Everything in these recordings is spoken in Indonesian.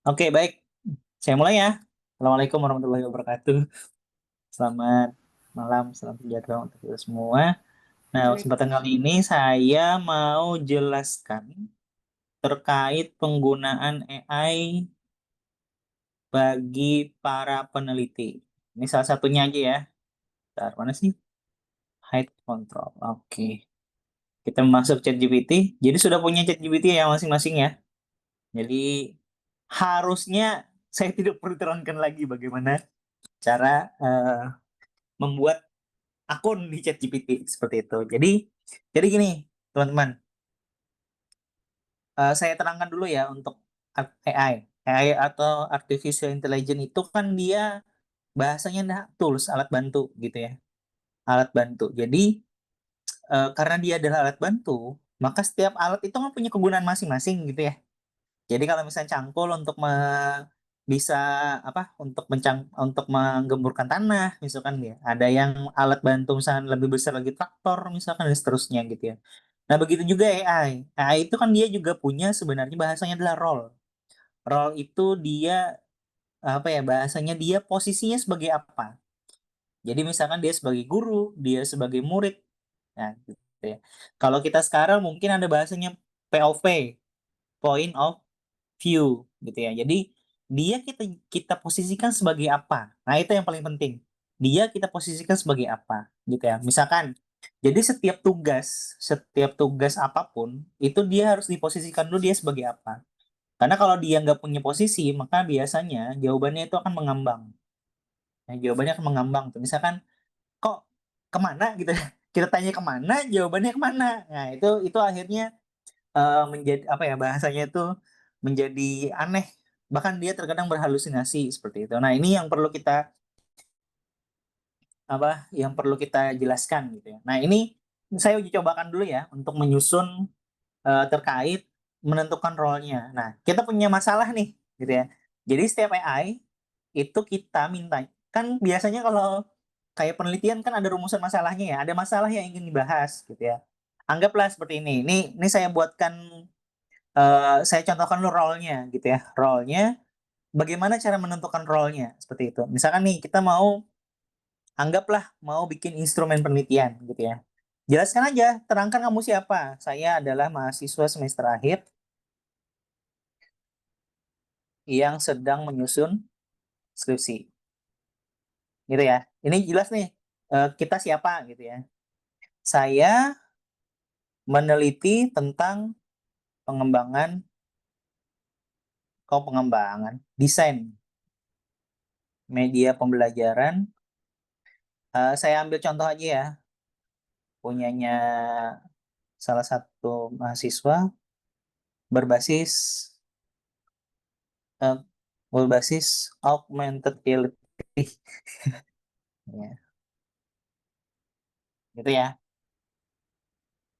Oke, baik. Saya mulai ya. Assalamualaikum warahmatullahi wabarakatuh. Selamat malam, salam sejahtera untuk kita semua. Nah, kesempatan kali Waalaikumsalam. ini saya mau jelaskan terkait penggunaan AI bagi para peneliti. Ini salah satunya aja ya. Bentar, mana sih? Height control. Oke. Kita masuk ChatGPT. Jadi sudah punya ChatGPT ya masing-masing ya. Jadi harusnya saya tidak perlu terangkan lagi bagaimana cara membuat akun di ChatGPT seperti itu. Jadi gini, teman-teman, saya terangkan dulu ya untuk AI. AI atau artificial intelligence itu kan dia bahasanya tools, alat bantu gitu ya. Alat bantu. Jadi karena dia adalah alat bantu, maka setiap alat itu kan punya kegunaan masing-masing gitu ya. Jadi kalau misalnya cangkul untuk bisa apa untuk menggemburkan tanah misalkan ya. Ada yang alat bantu misalkan lebih besar lagi traktor misalkan dan seterusnya gitu ya. Nah, begitu juga AI. AI itu kan dia juga punya sebenarnya bahasanya adalah role. Role itu dia apa ya bahasanya dia posisinya sebagai apa. Jadi misalkan dia sebagai guru, dia sebagai murid. Nah, gitu ya. Kalau kita sekarang mungkin ada bahasanya POV, point of view gitu ya. Jadi dia kita kita posisikan sebagai apa? Nah, itu yang paling penting. Dia kita posisikan sebagai apa gitu ya. Misalkan jadi setiap tugas apapun itu dia harus diposisikan dulu dia sebagai apa. Karena kalau dia nggak punya posisi, maka biasanya jawabannya itu akan mengambang. Nah, jawabannya akan mengambang tuh. Misalkan kok kemana gitu ya. Kita tanya kemana, jawabannya kemana. Nah, itu akhirnya menjadi apa ya, bahasanya itu menjadi aneh, bahkan dia terkadang berhalusinasi seperti itu. Nah, ini yang perlu kita jelaskan gitu ya. Nah, ini saya uji cobakan dulu ya untuk menyusun, terkait menentukan role-nya. Nah, kita punya masalah nih gitu ya. Jadi setiap AI itu kita minta kan biasanya kalau kayak penelitian kan ada rumusan masalahnya ya, ada masalah yang ingin dibahas gitu ya. Anggaplah seperti ini. Ini saya buatkan saya contohkan dulu role-nya gitu ya. Role-nya, bagaimana cara menentukan role-nya, seperti itu. Misalkan nih kita anggaplah mau bikin instrumen penelitian gitu ya. Jelaskan aja, terangkan kamu siapa. Saya adalah mahasiswa semester akhir yang sedang menyusun skripsi. Gitu ya. Ini jelas nih, kita siapa gitu ya. Saya meneliti tentang pengembangan desain media pembelajaran. Saya ambil contoh aja ya, punyanya salah satu mahasiswa berbasis eh, berbasis augmented reality ya, gitu ya.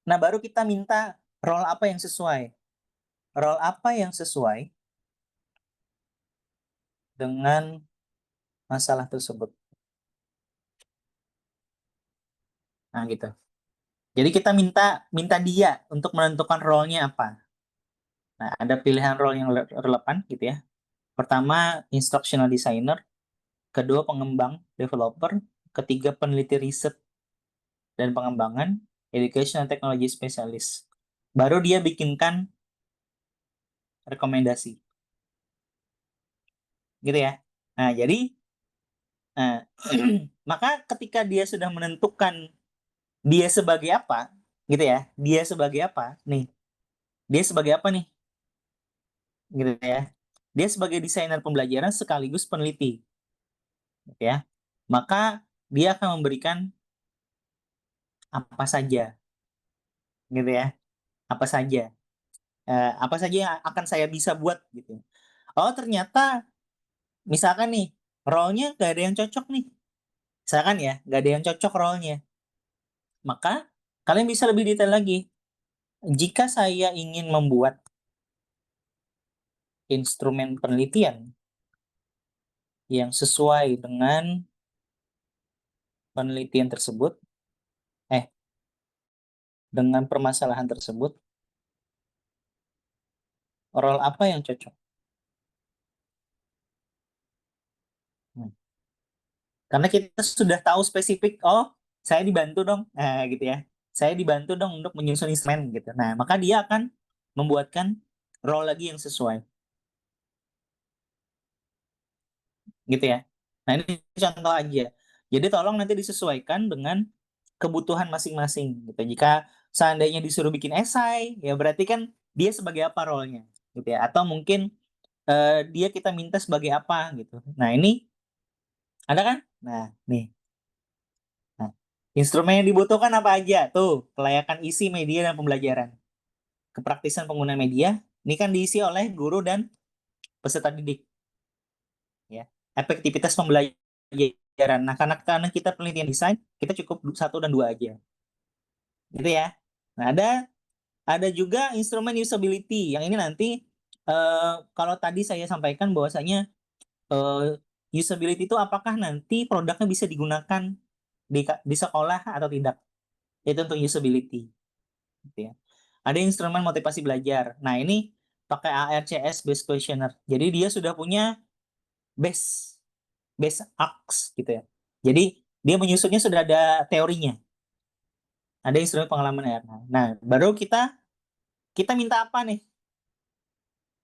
Nah, baru kita minta role apa yang sesuai. Role apa yang sesuai dengan masalah tersebut. Nah, gitu. Jadi kita minta minta dia untuk menentukan role-nya apa. Nah, ada pilihan role yang relevan gitu ya. Pertama, instructional designer, kedua pengembang, developer, ketiga peneliti riset dan pengembangan, education and technology specialist. Baru dia bikinkan rekomendasi, gitu ya. Nah, jadi nah, maka ketika dia sudah menentukan dia sebagai apa, gitu ya, dia sebagai apa, nih, dia sebagai apa nih, gitu ya. Dia sebagai desainer pembelajaran sekaligus peneliti, gitu ya. Maka dia akan memberikan apa saja, gitu ya, apa saja, apa saja yang akan saya bisa buat, gitu. Oh, ternyata misalkan nih, role-nya gak ada yang cocok nih. Misalkan ya, gak ada yang cocok role-nya. Maka kalian bisa lebih detail lagi. Jika saya ingin membuat instrumen penelitian yang sesuai dengan penelitian tersebut, eh, dengan permasalahan tersebut, role apa yang cocok? Karena kita sudah tahu spesifik, oh, saya dibantu dong, nah gitu ya. Saya dibantu dong untuk menyusun instrumen gitu. Nah, maka dia akan membuatkan role lagi yang sesuai gitu ya. Nah, ini contoh aja. Jadi tolong nanti disesuaikan dengan kebutuhan masing-masing gitu. Jika seandainya disuruh bikin esai, ya berarti kan dia sebagai apa role-nya gitu ya. Atau mungkin dia kita minta sebagai apa gitu. Nah, ini ada kan? Nah, nih. Nah, instrumen yang dibutuhkan apa aja? Tuh, kelayakan isi media dan pembelajaran. Kepraktisan penggunaan media, ini kan diisi oleh guru dan peserta didik, ya. Efektivitas pembelajaran. Nah, karena kita penelitian desain, kita cukup satu dan dua aja, gitu ya. Nah, ada juga instrumen usability. Yang ini nanti kalau tadi saya sampaikan bahwasanya usability itu apakah nanti produknya bisa digunakan di sekolah atau tidak. Itu untuk usability. Gitu ya. Ada instrumen motivasi belajar. Nah, ini pakai ARCS based questionnaire. Jadi dia sudah punya base base acts gitu ya. Jadi dia menyusunnya sudah ada teorinya. Ada instrumen pengalaman ya. Nah, baru kita kita minta apa nih?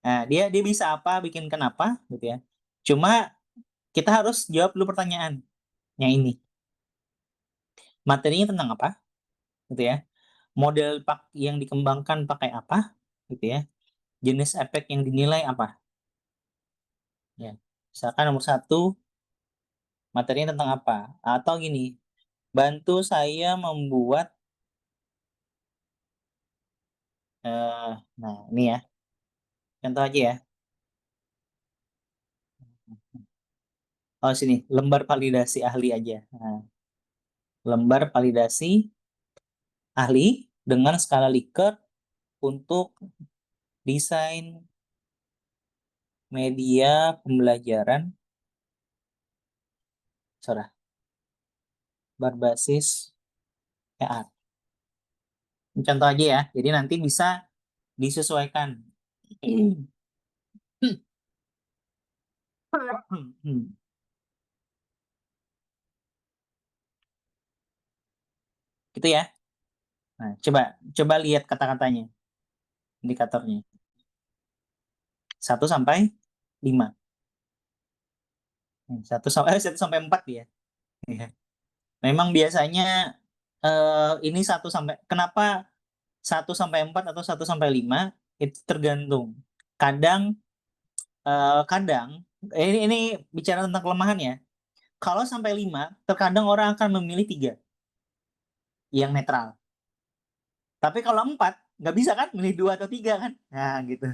Nah, dia bisa apa, bikin kenapa gitu ya. Cuma kita harus jawab dulu pertanyaannya ini. Materinya tentang apa? Gitu ya. Model yang dikembangkan pakai apa? Gitu ya. Jenis efek yang dinilai apa? Ya. Misalkan nomor satu, materinya tentang apa? Atau gini, bantu saya membuat, nah ini ya, contoh aja ya. Oh sini, lembar validasi ahli aja. Nah, lembar validasi ahli dengan skala Likert untuk desain media pembelajaran, sorry, berbasis ER. Contoh aja ya, jadi nanti bisa disesuaikan. Gitu ya. Nah, coba coba lihat kata-katanya, indikatornya. 1 sampai 5. 1 sampai 4 ya. Iya. Memang biasanya ini 1 sampai, kenapa 1 sampai 4 atau 1 sampai 5 itu tergantung. Kadang ini bicara tentang kelemahan ya. Kalau sampai 5, terkadang orang akan memilih 3 yang netral. Tapi kalau 4, nggak bisa kan milih 2 atau 3 kan? Nah, gitu.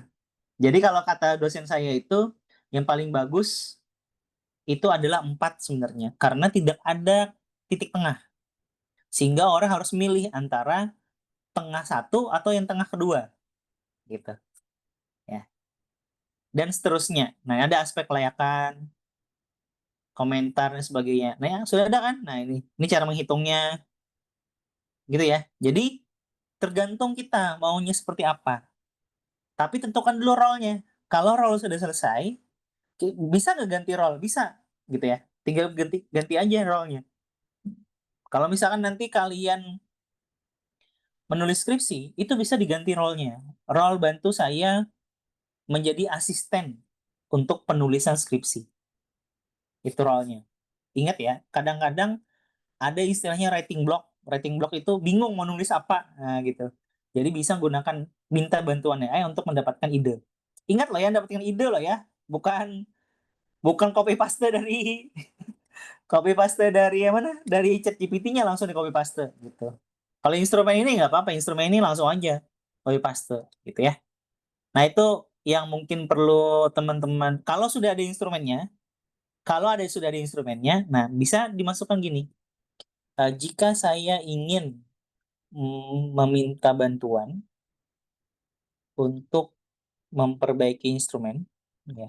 Jadi kalau kata dosen saya itu yang paling bagus itu adalah 4 sebenarnya, karena tidak ada titik tengah. Sehingga orang harus milih antara tengah satu atau yang tengah kedua, gitu. Ya. Dan seterusnya. Nah, ada aspek kelayakan, komentar dan sebagainya. Nah, ya, sudah ada kan? Nah, ini cara menghitungnya, gitu ya. Jadi tergantung kita maunya seperti apa. Tapi tentukan dulu role-nya. Kalau role sudah selesai, bisa nggak ganti role? Bisa, gitu ya. Tinggal ganti ganti aja role-nya. Kalau misalkan nanti kalian menulis skripsi, itu bisa diganti role-nya. Role bantu saya menjadi asisten untuk penulisan skripsi. Itu role-nya. Ingat ya, kadang-kadang ada istilahnya writing block. Writing block itu bingung mau nulis apa. Nah, gitu. Jadi bisa gunakan minta bantuan AI untuk mendapatkan ide. Ingat loh ya, dapatkan ide loh ya. Bukan bukan copy paste dari copy paste dari yang mana? Dari chat GPT-nya langsung di copy paste gitu. Kalau instrumen ini nggak apa-apa, instrumen ini langsung aja copy paste gitu ya. Nah, itu yang mungkin perlu teman-teman. Kalau sudah ada instrumennya, sudah ada instrumennya, nah bisa dimasukkan gini. Jika saya ingin meminta bantuan untuk memperbaiki instrumen, ya,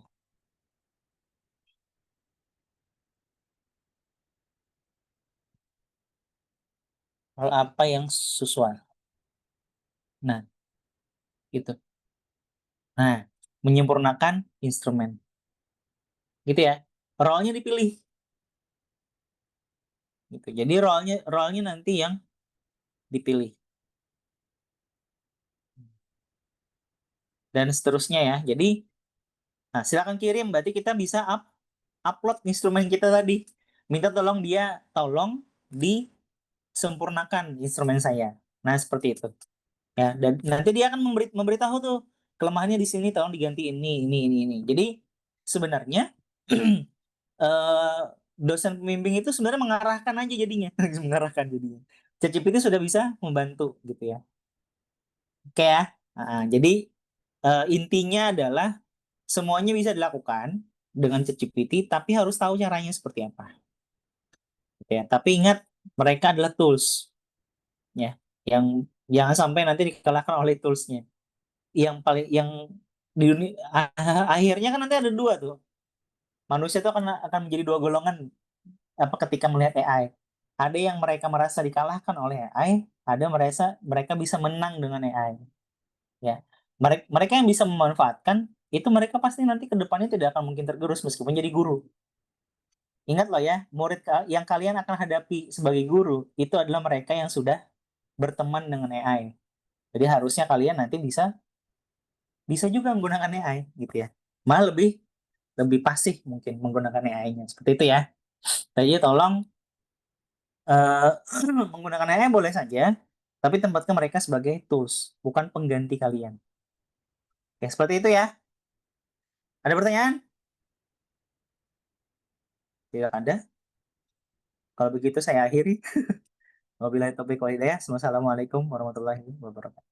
hal apa yang sesuai. Nah, gitu. Nah, menyempurnakan instrumen. Gitu ya. Role-nya dipilih. gitu. Jadi role-nya nanti yang dipilih dan seterusnya ya. Jadi, nah silakan kirim. Berarti kita bisa upload instrumen kita tadi. Minta tolong disempurnakan instrumen saya. Nah seperti itu. Ya, dan nanti dia akan memberitahu tuh kelemahannya di sini, tolong diganti ini. Jadi sebenarnya eh, dosen pembimbing itu sebenarnya mengarahkan aja jadinya, mengarahkan jadinya. ChatGPT sudah bisa membantu gitu ya. Oke ya. Nah, jadi intinya adalah semuanya bisa dilakukan dengan ChatGPT, tapi harus tahu caranya seperti apa. Oke, ya. Tapi ingat mereka adalah tools ya, yang jangan sampai nanti dikalahkan oleh toolsnya. Yang di dunia akhirnya kan nanti ada dua tuh. Manusia itu akan menjadi dua golongan apa ketika melihat AI. Ada yang mereka merasa dikalahkan oleh AI, ada mereka bisa menang dengan AI. Ya, mereka yang bisa memanfaatkan itu mereka pasti nanti ke depannya tidak akan mungkin tergerus meskipun jadi guru. Ingat loh ya, yang kalian akan hadapi sebagai guru itu adalah mereka yang sudah berteman dengan AI. Jadi harusnya kalian nanti bisa bisa juga menggunakan AI gitu ya. Malah lebih lebih pasif mungkin menggunakan AI-nya. Seperti itu ya. Jadi tolong eh, menggunakan AI boleh saja, tapi tempatkan mereka sebagai tools, bukan pengganti kalian. Ya, seperti itu ya. Ada pertanyaan? Tidak ada. Kalau begitu saya akhiri. Wabillahi taufiq wal hidayah. Wassalamualaikum warahmatullahi wabarakatuh.